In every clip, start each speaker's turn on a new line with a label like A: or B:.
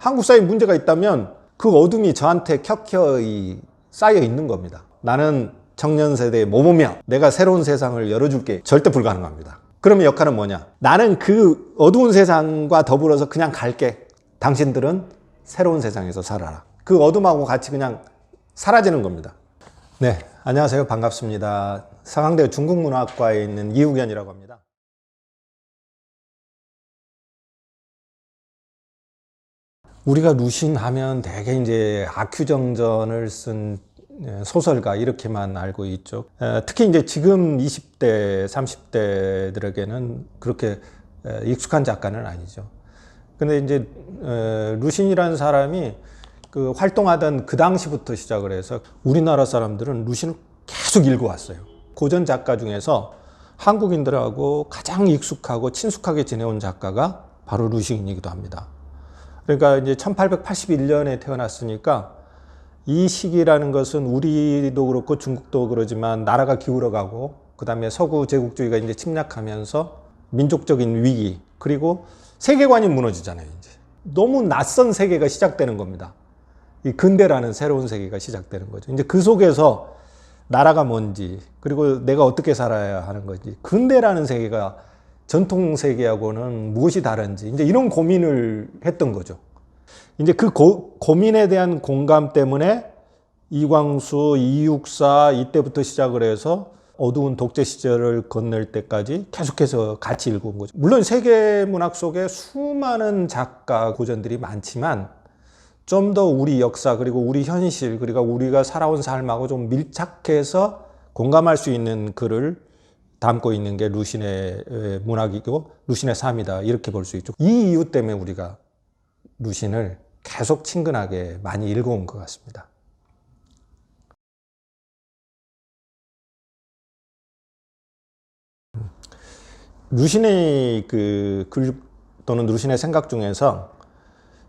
A: 한국 사회에 문제가 있다면 그 어둠이 저한테 켜켜이 쌓여 있는 겁니다. 나는 청년 세대의 모범이야. 내가 새로운 세상을 열어줄게. 절대 불가능합니다. 그러면 역할은 뭐냐? 나는 그 어두운 세상과 더불어서 그냥 갈게. 당신들은 새로운 세상에서 살아라. 그 어둠하고 같이 그냥 사라지는 겁니다. 네, 안녕하세요. 반갑습니다. 서강대 중국문화학과에 있는 이우견이라고 합니다. 우리가 루신 하면 대개 이제 아큐정전을 쓴 소설가 이렇게만 알고 있죠. 특히 이제 지금 20대, 30대들에게는 그렇게 익숙한 작가는 아니죠. 근데 이제 루신이라는 사람이 그 활동하던 그 당시부터 시작을 해서 우리나라 사람들은 루신을 계속 읽어왔어요. 고전 작가 중에서 한국인들하고 가장 익숙하고 친숙하게 지내온 작가가 바로 루신이기도 합니다. 그러니까 이제 1881년에 태어났으니까 이 시기라는 것은 우리도 그렇고 중국도 그러지만 나라가 기울어가고 그 다음에 서구 제국주의가 이제 침략하면서 민족적인 위기 그리고 세계관이 무너지잖아요. 이제 너무 낯선 세계가 시작되는 겁니다. 이 근대라는 새로운 세계가 시작되는 거죠. 이제 그 속에서 나라가 뭔지 그리고 내가 어떻게 살아야 하는 건지 근대라는 세계가 전통 세계하고는 무엇이 다른지 이제 이런 고민을 했던 거죠. 이제 그 고민에 대한 공감 때문에 이광수, 이육사 이때부터 시작을 해서 어두운 독재 시절을 건널 때까지 계속해서 같이 읽어온 거죠. 물론 세계 문학 속에 수많은 작가 고전들이 많지만 좀 더 우리 역사 그리고 우리 현실 그리고 우리가 살아온 삶하고 좀 밀착해서 공감할 수 있는 글을 담고 있는 게 루신의 문학이고 루신의 삶이다 이렇게 볼 수 있죠. 이 이유 때문에 우리가 루신을 계속 친근하게 많이 읽어온 것 같습니다. 루신의 그 글 또는 루신의 생각 중에서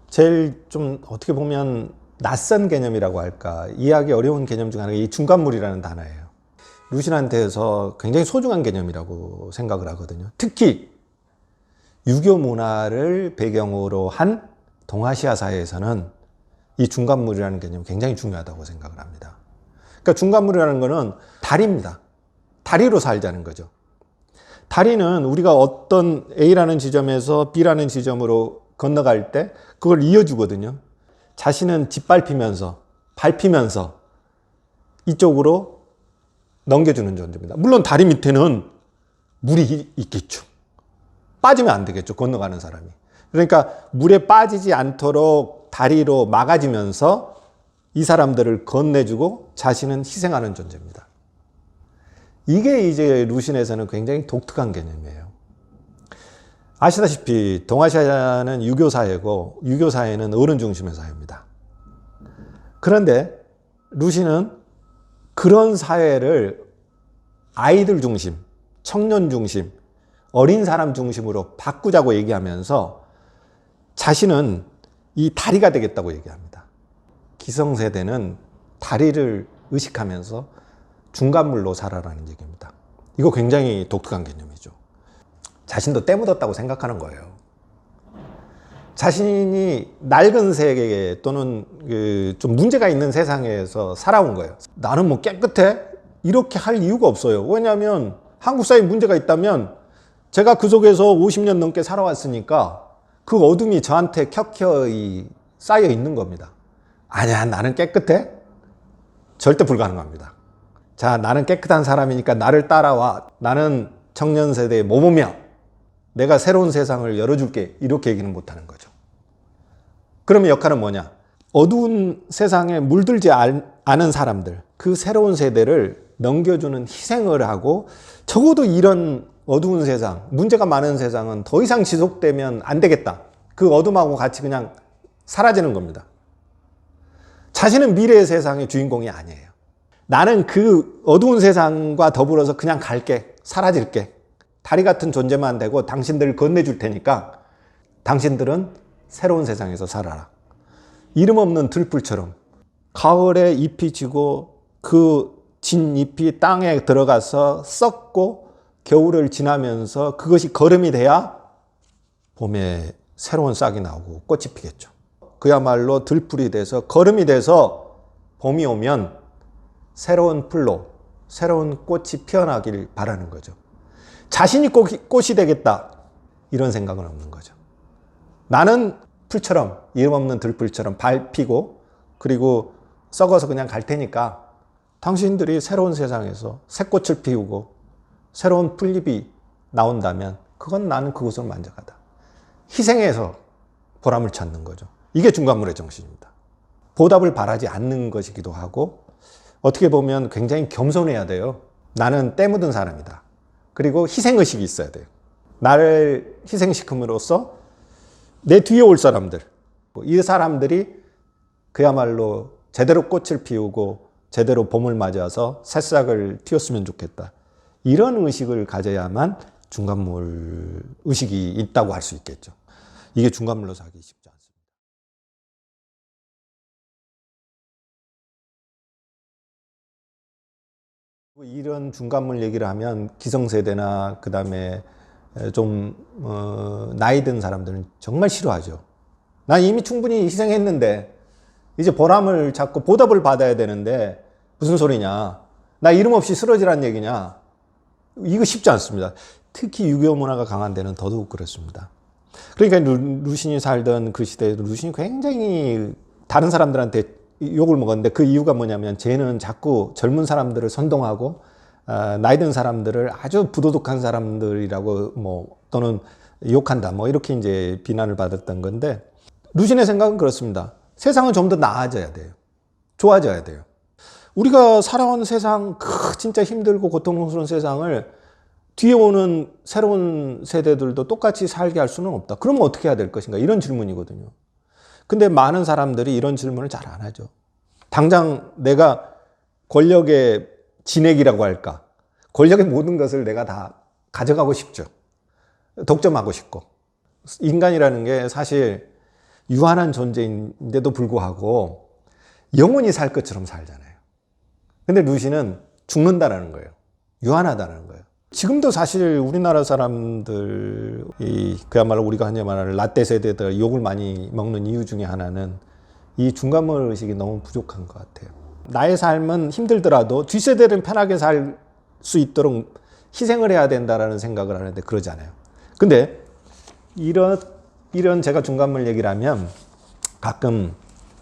A: 제일 좀 어떻게 보면 낯선 개념이라고 할까 이해하기 어려운 개념 중 하나가 이 중간물이라는 단어예요. 루신한테서 굉장히 소중한 개념이라고 생각을 하거든요. 특히 유교 문화를 배경으로 한 동아시아 사회에서는 이 중간물이라는 개념이 굉장히 중요하다고 생각을 합니다. 그러니까 중간물이라는 거는 다리입니다. 다리로 살자는 거죠. 다리는 우리가 어떤 A라는 지점에서 B라는 지점으로 건너갈 때 그걸 이어주거든요. 자신은 짓밟히면서 밟히면서 이쪽으로 넘겨주는 존재입니다. 물론 다리 밑에는 물이 있겠죠. 빠지면 안 되겠죠. 건너가는 사람이. 그러니까 물에 빠지지 않도록 다리로 막아주면서 이 사람들을 건네주고 자신은 희생하는 존재입니다. 이게 이제 루신에서는 굉장히 독특한 개념이에요. 아시다시피 동아시아는 유교사회고 유교사회는 어른 중심의 사회입니다. 그런데 루신은 그런 사회를 아이들 중심, 청년 중심, 어린 사람 중심으로 바꾸자고 얘기하면서 자신은 이 다리가 되겠다고 얘기합니다. 기성세대는 다리를 의식하면서 중간물로 살아라는 얘기입니다. 이거 굉장히 독특한 개념이죠. 자신도 때 묻었다고 생각하는 거예요. 자신이 낡은 세계 또는 좀 문제가 있는 세상에서 살아온 거예요. 나는 뭐 깨끗해? 이렇게 할 이유가 없어요. 왜냐하면 한국 사회에 문제가 있다면 제가 그 속에서 50년 넘게 살아왔으니까 그 어둠이 저한테 켜켜이 쌓여 있는 겁니다. 아니야, 나는 깨끗해? 절대 불가능합니다. 자, 나는 깨끗한 사람이니까 나를 따라와. 나는 청년 세대의 모범이야. 내가 새로운 세상을 열어줄게. 이렇게 얘기는 못하는 거죠. 그러면 역할은 뭐냐? 어두운 세상에 물들지 않은 사람들, 그 새로운 세대를 넘겨주는 희생을 하고 적어도 이런 어두운 세상, 문제가 많은 세상은 더 이상 지속되면 안 되겠다. 그 어둠하고 같이 그냥 사라지는 겁니다. 자신은 미래의 세상의 주인공이 아니에요. 나는 그 어두운 세상과 더불어서 그냥 갈게. 사라질게. 다리 같은 존재만 되고 당신들을 건네줄 테니까 당신들은 새로운 세상에서 살아라. 이름 없는 들불처럼 가을에 잎이 지고 그 진 잎이 땅에 들어가서 썩고 겨울을 지나면서 그것이 거름이 돼야 봄에 새로운 싹이 나오고 꽃이 피겠죠. 그야말로 들풀이 돼서 거름이 돼서 봄이 오면 새로운 풀로 새로운 꽃이 피어나길 바라는 거죠. 자신이 꽃이 되겠다 이런 생각은 없는 거죠. 나는 풀처럼, 이름 없는 들풀처럼 밟히고 그리고 썩어서 그냥 갈 테니까 당신들이 새로운 세상에서 새 꽃을 피우고 새로운 풀잎이 나온다면 그건 나는 그것으로 만족하다. 희생해서 보람을 찾는 거죠. 이게 중간물의 정신입니다. 보답을 바라지 않는 것이기도 하고 어떻게 보면 굉장히 겸손해야 돼요. 나는 때 묻은 사람이다. 그리고 희생의식이 있어야 돼요. 나를 희생시킴으로써 내 뒤에 올 사람들, 이 사람들이 그야말로 제대로 꽃을 피우고 제대로 봄을 맞아서 새싹을 틔웠으면 좋겠다. 이런 의식을 가져야만 중간물 의식이 있다고 할 수 있겠죠. 이게 중간물로 살기 쉽지 않습니다. 이런 중간물 얘기를 하면 기성세대나 그 다음에 좀 나이 든 사람들은 정말 싫어하죠. 난 이미 충분히 희생했는데 이제 보람을 찾고 보답을 받아야 되는데 무슨 소리냐, 나 이름 없이 쓰러지란 얘기냐. 이거 쉽지 않습니다. 특히 유교 문화가 강한 데는 더더욱 그렇습니다. 그러니까 루신이 살던 그 시대에 루신이 굉장히 다른 사람들한테 욕을 먹었는데 그 이유가 뭐냐면 쟤는 자꾸 젊은 사람들을 선동하고 나이 든 사람들을 아주 부도덕한 사람들이라고 또는 욕한다 이렇게 이제 비난을 받았던 건데, 루신의 생각은 그렇습니다. 세상은 좀 더 나아져야 돼요. 좋아져야 돼요. 우리가 살아온 세상, 진짜 힘들고 고통스러운 세상을 뒤에 오는 새로운 세대들도 똑같이 살게 할 수는 없다. 그러면 어떻게 해야 될 것인가? 이런 질문이거든요. 근데 많은 사람들이 이런 질문을 잘 안 하죠. 당장 내가 권력의 진액이라고 할까? 권력의 모든 것을 내가 다 가져가고 싶죠. 독점하고 싶고. 인간이라는 게 사실 유한한 존재인데도 불구하고 영원히 살 것처럼 살잖아요. 근데 루시는 죽는다라는 거예요. 유한하다는 거예요. 지금도 사실 우리나라 사람들, 그야말로 우리가 흔히 말하는 라떼 세대들 욕을 많이 먹는 이유 중에 하나는 이 중간물 의식이 너무 부족한 것 같아요. 나의 삶은 힘들더라도 뒷세대는 편하게 살 수 있도록 희생을 해야 된다라는 생각을 하는데 그러지 않아요. 근데 이런 제가 중간물 얘기를 하면 가끔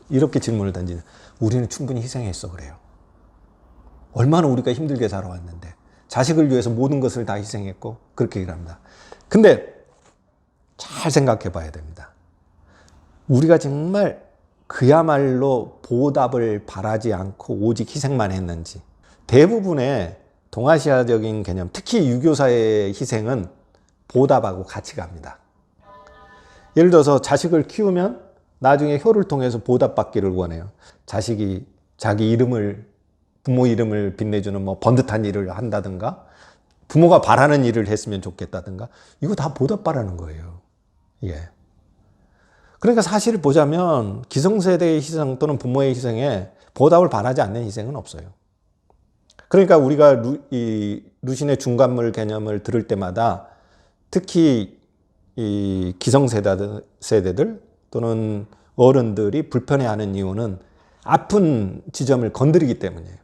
A: 이렇게 질문을 던지는, 우리는 충분히 희생했어 그래요. 얼마나 우리가 힘들게 살아왔는데 자식을 위해서 모든 것을 다 희생했고 그렇게 얘기를 합니다. 근데 잘 생각해 봐야 됩니다. 우리가 정말 그야말로 보답을 바라지 않고 오직 희생만 했는지. 대부분의 동아시아적인 개념, 특히 유교사의 희생은 보답하고 같이 갑니다. 예를 들어서 자식을 키우면 나중에 효를 통해서 보답받기를 원해요. 자식이 자기 이름을, 부모 이름을 빛내주는 번듯한 일을 한다든가, 부모가 바라는 일을 했으면 좋겠다든가, 이거 다 보답 바라는 거예요. 예. 그러니까 사실 보자면 기성세대의 희생 또는 부모의 희생에 보답을 바라지 않는 희생은 없어요. 그러니까 우리가 루신의 중간물 개념을 들을 때마다 특히 이 기성세대들 또는 어른들이 불편해하는 이유는 아픈 지점을 건드리기 때문이에요.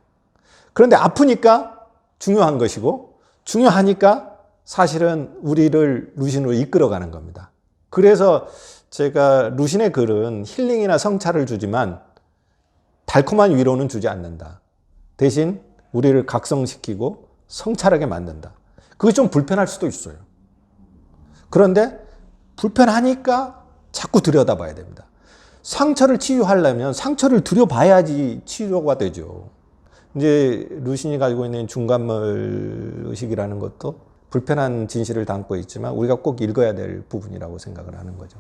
A: 그런데 아프니까 중요한 것이고 중요하니까 사실은 우리를 루신으로 이끌어가는 겁니다. 그래서 제가 루신의 글은 힐링이나 성찰을 주지만 달콤한 위로는 주지 않는다. 대신 우리를 각성시키고 성찰하게 만든다. 그게 좀 불편할 수도 있어요. 그런데 불편하니까 자꾸 들여다봐야 됩니다. 상처를 치유하려면 상처를 들여봐야지 치유가 되죠. 이제 루신이 가지고 있는 중간물 의식이라는 것도 불편한 진실을 담고 있지만 우리가 꼭 읽어야 될 부분이라고 생각을 하는 거죠.